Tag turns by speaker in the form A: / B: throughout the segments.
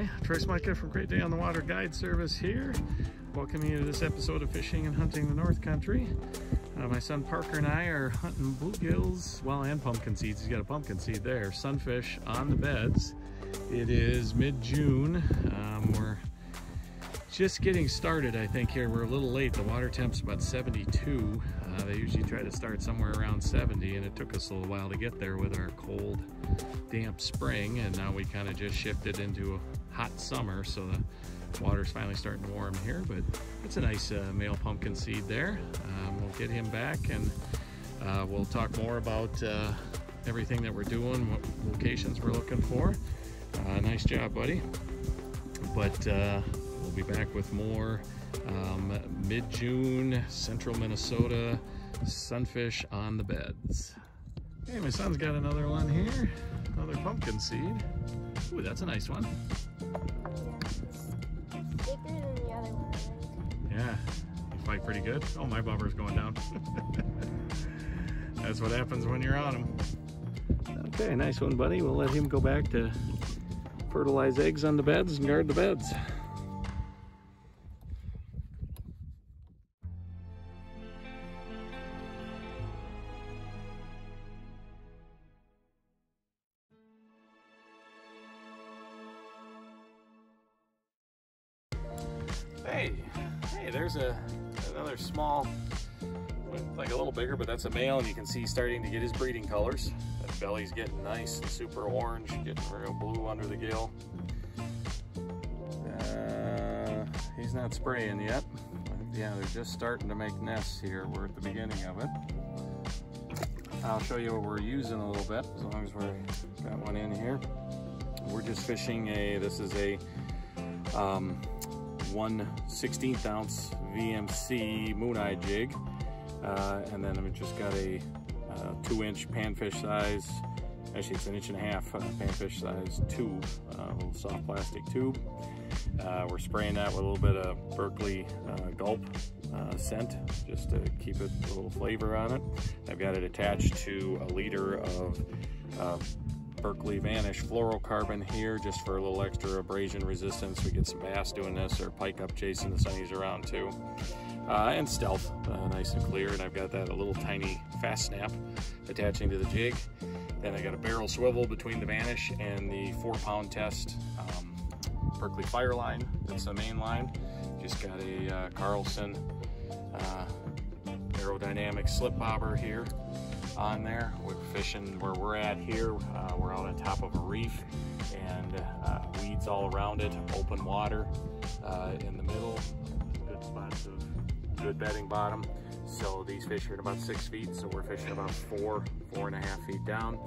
A: Hi, Trace Micah from Great Day on the Water Guide Service here. Welcoming you to this episode of Fishing and Hunting the North Country. My son Parker and I are hunting bluegills, well, and pumpkin seeds. He's got a pumpkin seed there. Sunfish on the beds. It is mid-June. We're just getting started, I think, here. We're a little late. The water temp's about 72. They usually try to start somewhere around 70, and it took us a little while to get there with our cold, damp spring, and now we kind of just shifted into a hot summer, so the water's finally starting to warm here. But it's a nice male pumpkin seed there. We'll get him back, and we'll talk more about everything that we're doing, what locations we're looking for. Nice job, buddy. But we'll be back with more mid-June, central Minnesota sunfish on the beds. Hey, my son's got another one here, another pumpkin seed. Ooh, that's a nice one.
B: Bigger than the other one.
A: Yeah, you fight pretty good. Oh, my bumper's going down. That's what happens when you're on them. Okay, nice one, buddy. We'll let him go back to fertilize eggs on the beds and guard the beds. Hey, there's another small, like a little bigger, but that's a male, and you can see starting to get his breeding colors. That belly's getting nice and super orange, getting real blue under the gill. He's not spraying yet. Yeah, they're just starting to make nests here. We're at the beginning of it. I'll show you what we're using a little bit, as long as we've got one in here. We're just fishing this is a 1/16 ounce VMC Moon Eye jig, and then we just got a 2-inch panfish size, actually it's 1.5 inch panfish size tube, a little soft plastic tube. We're spraying that with a little bit of Berkeley Gulp scent, just to keep it a little flavor on it. I've got it attached to a liter of Berkeley Vanish fluorocarbon here, just for a little extra abrasion resistance. We get some bass doing this, or pike up chasing the sunnies around too. And Stealth, nice and clear. And I've got that a little tiny fast snap attaching to the jig. Then I got a barrel swivel between the Vanish and the 4-pound test Berkeley Fire line. That's the main line. Just got a Carlson aerodynamic slip bobber here on there. We're fishing where we're at here. We're out on top of a reef, and weeds all around it, open water in the middle, good spots of good bedding bottom. So these fish are at about 6 feet, so we're fishing about 4.5 feet down.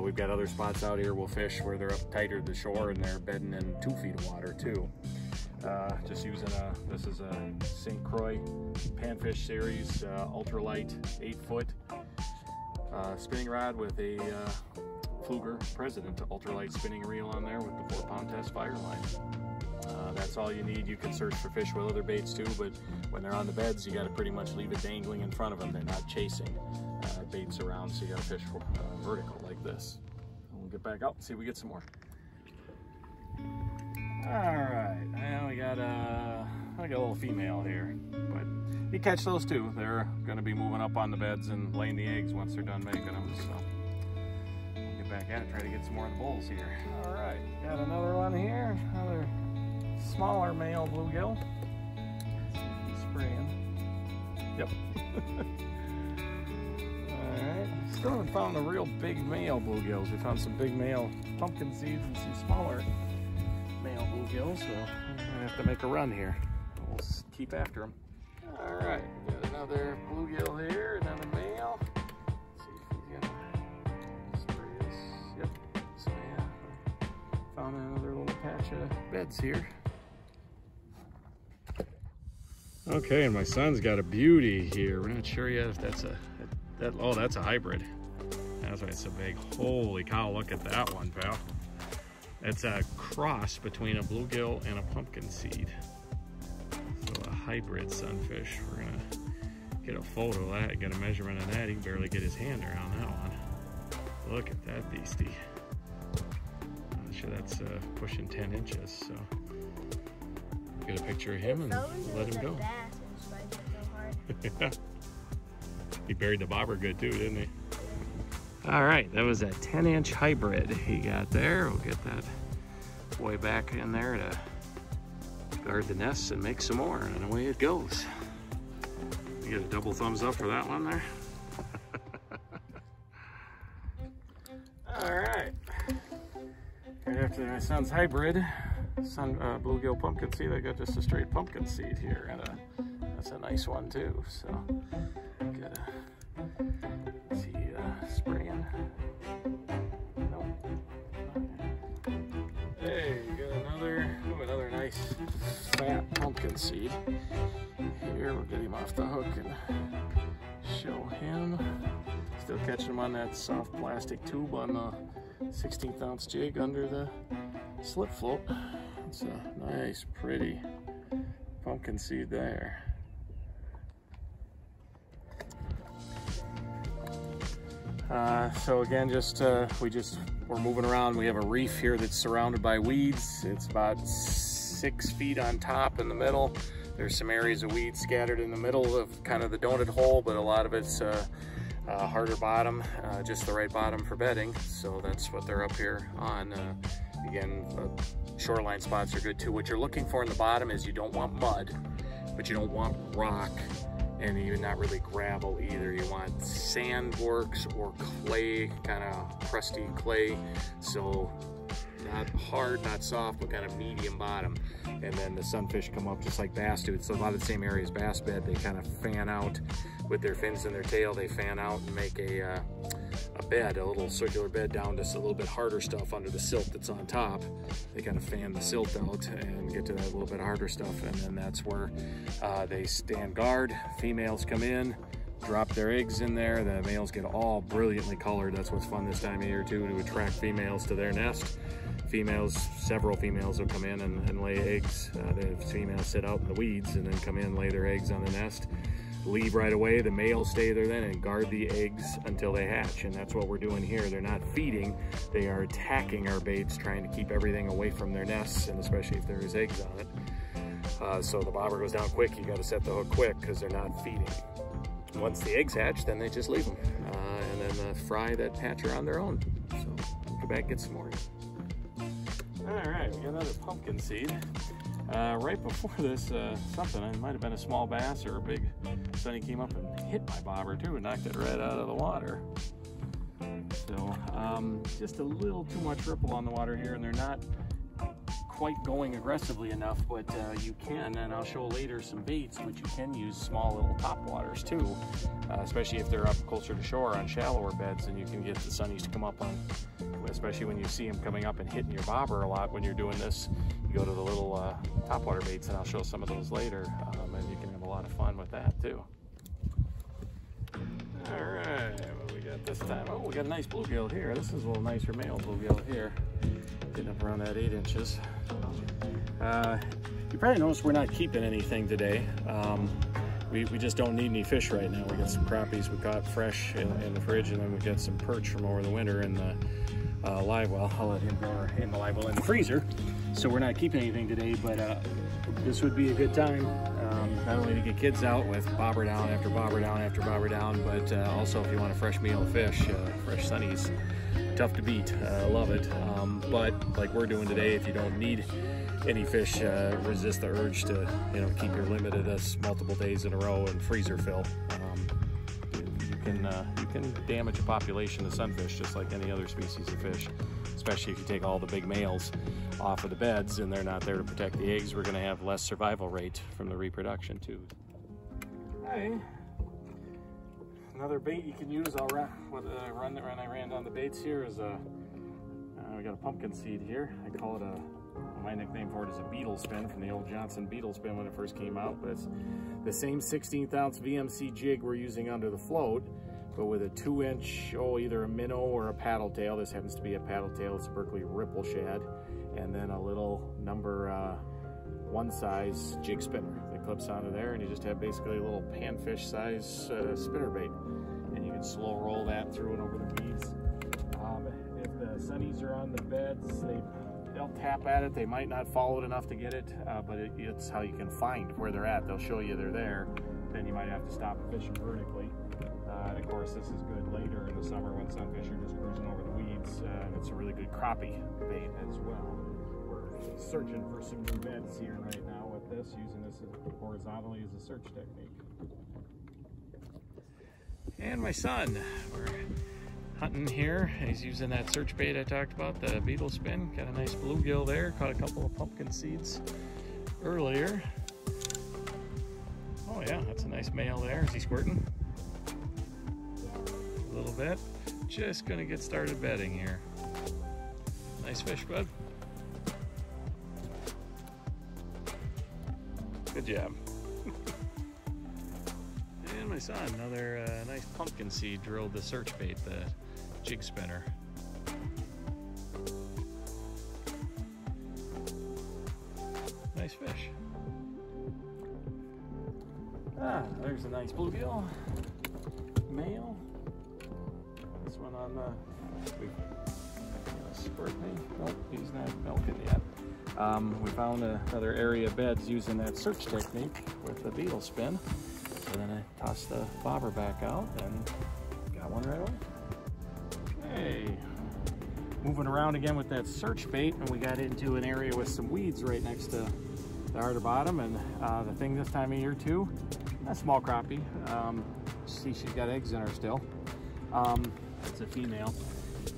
A: We've got other spots out here we'll fish where they're up tighter to the shore, and they're bedding in 2 feet of water too. Just using this is a St. Croix Panfish Series ultralight 8-foot spinning rod with a Fluger President ultralight spinning reel on there with the 4-pound test fire line. That's all you need. You can search for fish with other baits too, but when they're on the beds, you got to pretty much leave it dangling in front of them. They're not chasing baits around, so you got to fish vertical like this. We'll get back out and see if we get some more. All right, now we got a little female here, but you catch those too. They're going to be moving up on the beds and laying the eggs once they're done making them. So we'll get back at it, try to get some more of the bulls here. All right, got another one here, another smaller male bluegill. Spraying. Yep. All right, still haven't found the real big male bluegills. We found some big male pumpkin seeds and some smaller male bluegills, so I'm gonna have to make a run here. We'll keep after them. All right, got another bluegill here, another male. Let's see if he's gonna spray this. Yep. So yeah, found another little patch of beds here. Okay, and my son's got a beauty here. We're not sure yet if that's oh, that's a hybrid. That's why it's so big. Holy cow! Look at that one, pal. It's a cross between a bluegill and a pumpkin seed. So a hybrid sunfish. We're gonna get a photo of that, get a measurement on that. He can barely get his hand around that one. Look at that beastie. I'll Actually, that's pushing 10 inches. So get a picture of him and let him go. Yeah. He buried the bobber good too, didn't he? All right, that was a 10-inch hybrid he got there. We'll get that boy back in there to guard the nests and make some more, and away it goes. You get a double thumbs up for that one there. All right. Right after my son's hybrid, bluegill pumpkin seed, I got just a straight pumpkin seed here, and that's a nice one too. So, get spraying. Nope. Hey, you got another nice fat pumpkin seed. Here, we'll get him off the hook and show him. Still catching him on that soft plastic tube on the 16th ounce jig under the slip float. It's a nice, pretty pumpkin seed there. So again, we're moving around. We have a reef here that's surrounded by weeds. It's about 6 feet on top in the middle. There's some areas of weeds scattered in the middle of kind of the donut hole, but a lot of it's harder bottom, just the right bottom for bedding. So that's what they're up here on. Again, shoreline spots are good too. What you're looking for in the bottom is you don't want mud, but you don't want rock, and even not really gravel either. You want sand works or clay, kind of crusty clay. So not hard, not soft, but kind of medium bottom. And then the sunfish come up just like bass do. It's a lot of the same area as bass bed. They kind of fan out with their fins and their tail. They fan out and make a bed, a little circular bed down to a little bit harder stuff under the silt that's on top. They kind of fan the silt out and get to that little bit harder stuff, and then that's where they stand guard. Females come in, drop their eggs in there. The males get all brilliantly colored. That's what's fun this time of year too, to attract females to their nest. Several females will come in and lay eggs. The females sit out in the weeds and then come in, lay their eggs on the nest, leave right away. The males stay there then and guard the eggs until they hatch, and that's what we're doing here. They're not feeding, they are attacking our baits, trying to keep everything away from their nests, and especially if there is eggs on it. So the bobber goes down quick. You got to set the hook quick because they're not feeding. Once the eggs hatch, then they just leave them, and then fry that hatcher on their own. So we'll go back and get some more. All right, we got another pumpkin seed. Right before this, it might have been a small bass or a big sunny came up and hit my bobber too and knocked it right out of the water. So just a little too much ripple on the water here, and they're not quite going aggressively enough, but you can, and I'll show later some baits, but you can use small little top waters too, especially if they're up closer to shore on shallower beds, and you can get the sunnies to come up on, especially when you see them coming up and hitting your bobber a lot when you're doing this. You go to the little topwater baits, and I'll show some of those later, and you can have a lot of fun with that too. All right, what we got this time? Oh, we got a nice bluegill here. This is a little nicer male bluegill here, getting up around that 8 inches. You probably noticed we're not keeping anything today. We just don't need any fish right now. We got some crappies we caught fresh in the fridge, and then we got some perch from over the winter in the live well. I'll let him go in the live well in the freezer. So we're not keeping anything today, but this would be a good time, not only to get kids out with bobber down after bobber down after bobber down, but also if you want a fresh meal of fish, fresh sunnies, tough to beat. Love it. But like we're doing today, if you don't need any fish, resist the urge to keep your limit of this multiple days in a row and freezer fill. You can damage a population of sunfish just like any other species of fish, especially if you take all the big males off of the beds and they're not there to protect the eggs. We're going to have less survival rate from the reproduction too. Hey, another bait you can use. I'll run I ran down the baits here is we got a pumpkin seed here. I call it my nickname for it is a beetle spin, from the old Johnson beetle spin when it first came out, but it's the same 16th ounce VMC jig we're using under the float, but with a 2-inch, either a minnow or a paddle tail. This happens to be a paddle tail. It's a Berkeley ripple shad, and then a little number 1 size jig spinner that clips onto there, and you just have basically a little panfish size spinner bait, and you can slow roll that through and over the weeds. If the sunnies are on the beds, they they'll tap at it. They might not follow it enough to get it, but it's how you can find where they're at. They'll show you they're there. Then you might have to stop fishing vertically. And of course, this is good later in the summer when sunfish are just cruising over the weeds. And it's a really good crappie bait as well. We're searching for some new beds here right now with this, using this horizontally as a search technique. And my son, we're hunting here. He's using that search bait I talked about, the beetle spin. Got a nice bluegill there. Caught a couple of pumpkin seeds earlier. Oh yeah, that's a nice male there. Is he squirting? A little bit. Just gonna get started bedding here. Nice fish, bud. Good job. And my son, another nice pumpkin seed, drilled the search bait, the jig spinner. Nice fish. There's a nice bluegill, male. This one on the squirt me. Nope, he's not milking yet. We found another area of beds using that search technique with the beetle spin. So then I tossed the bobber back out and got one right away. Hey, moving around again with that search bait, and we got into an area with some weeds right next to the harder bottom. And the thing this time of year too, a small crappie. See, she's got eggs in her still. It's a female.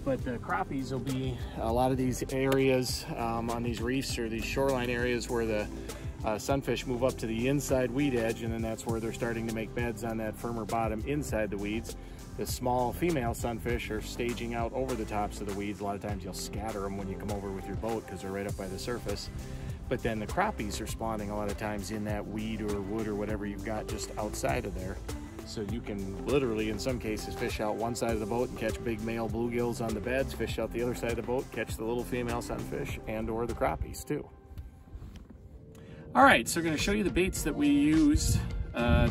A: But the crappies will be a lot of these areas on these reefs or these shoreline areas where the sunfish move up to the inside weed edge, and then that's where they're starting to make beds on that firmer bottom inside the weeds. The small female sunfish are staging out over the tops of the weeds. A lot of times you'll scatter them when you come over with your boat because they're right up by the surface. But then the crappies are spawning a lot of times in that weed or wood or whatever you've got just outside of there. So you can literally, in some cases, fish out one side of the boat and catch big male bluegills on the beds, fish out the other side of the boat, catch the little female sunfish and or the crappies too. All right, so we're gonna show you the baits that we used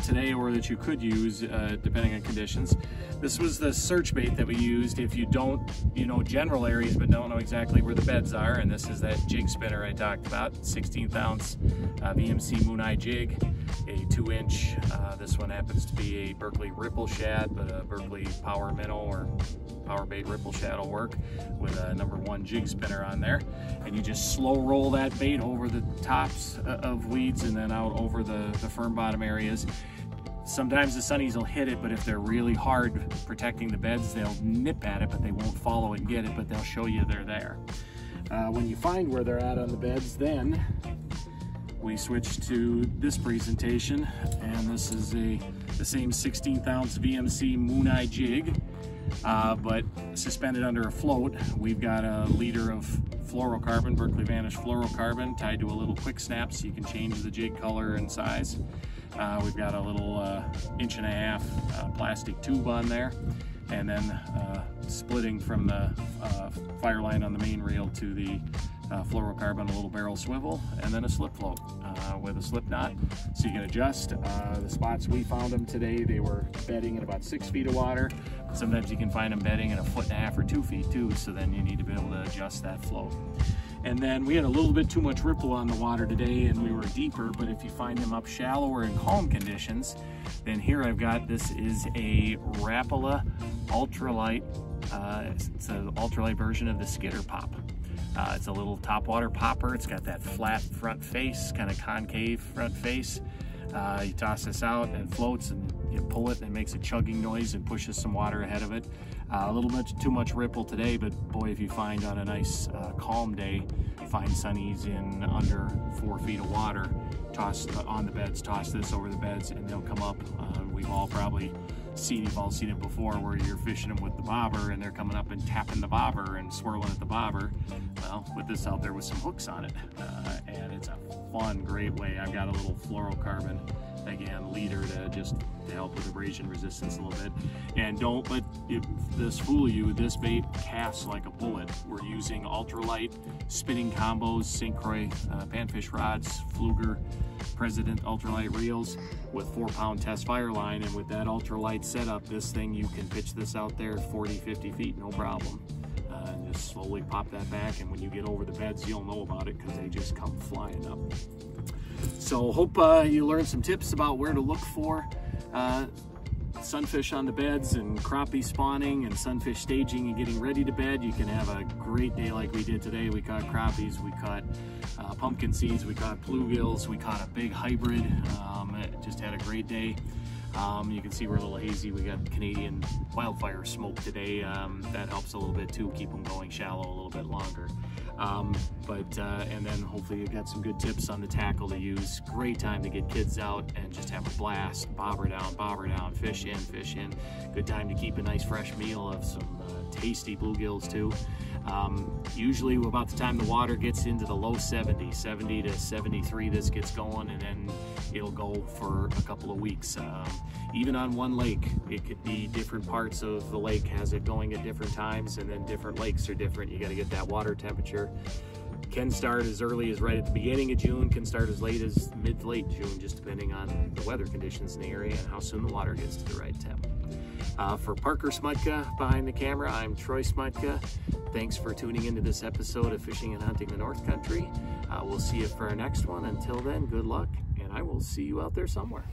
A: today, or that you could use depending on conditions. This was the search bait that we used if you don't, know general areas but don't know exactly where the beds are, and this is that jig spinner I talked about, 16th ounce VMC Moon Eye jig, a 2-inch. This one happens to be a Berkeley ripple shad, but a Berkeley power minnow or power bait ripple shad will work with a #1 jig spinner on there. And you just slow roll that bait over the tops of weeds and then out over the firm bottom areas. Sometimes the sunnies will hit it, but if they're really hard protecting the beds, they'll nip at it, but they won't follow and get it, but they'll show you they're there. When you find where they're at on the beds, then we switch to this presentation, and this is the same 16th ounce VMC Moon Eye jig, but suspended under a float. We've got a liter of fluorocarbon, Berkeley Vanish fluorocarbon, tied to a little quick snap so you can change the jig color and size. We've got a little 1.5-inch plastic tube on there, and then splitting from the fire line on the main reel to the fluorocarbon, a little barrel swivel, and then a slip float with a slip knot, so you can adjust. The spots we found them today, they were bedding in about 6 feet of water. Sometimes you can find them bedding in 1.5 or 2 feet too, so then you need to be able to adjust that float. And then we had a little bit too much ripple on the water today, and we were deeper, but if you find them up shallower in calm conditions, then here I've got, this is a Rapala ultralight. It's an ultralight version of the Skitter Pop. It's a little topwater popper. It's got that flat front face, kind of concave front face. You toss this out and it floats, and you pull it and it makes a chugging noise and pushes some water ahead of it. A little bit too much ripple today, but boy, if you find on a nice calm day, find sunnies in under 4 feet of water, toss on the beds, toss this over the beds, and they'll come up. We've all probably you've all seen it before, where you're fishing them with the bobber and they're coming up and tapping the bobber and swirling at the bobber. Well, put this out there with some hooks on it, and it's a fun, great way. I've got a little fluorocarbon, again, leader to help with abrasion resistance a little bit. And don't let this fool you. This bait casts like a bullet. We're using ultralight spinning combos, St. Croix panfish rods, Fluger President ultralight reels with 4-pound test fire line, and with that ultralight setup, this thing, you can pitch this out there 40-50 feet, no problem. and just slowly pop that back, and when you get over the beds, you'll know about it because they just come flying up. So hope you learned some tips about where to look for sunfish on the beds, and crappie spawning, and sunfish staging and getting ready to bed. You can have a great day like we did today. We caught crappies, we caught pumpkin seeds, we caught bluegills, we caught a big hybrid. Just had a great day. You can see we're a little hazy. We got Canadian wildfire smoke today. That helps a little bit too, keep them going shallow a little bit longer. And then hopefully you got some good tips on the tackle to use. Great time to get kids out and just have a blast. Bobber down, fish in. Good time to keep a nice fresh meal of some tasty bluegills too. Usually about the time the water gets into the low 70 to 73, this gets going, and then it'll go for a couple of weeks. Even on one lake, it could be different parts of the lake has it going at different times, and then different lakes are different. You got to get that water temperature. Can start as early as right at the beginning of June, can start as late as mid to late June, just depending on the weather conditions in the area and how soon the water gets to the right temp. For Parker Smutka behind the camera, I'm Troy Smutka. Thanks for tuning into this episode of Fishing and Hunting the North Country. We'll see you for our next one. Until then, good luck, and I will see you out there somewhere.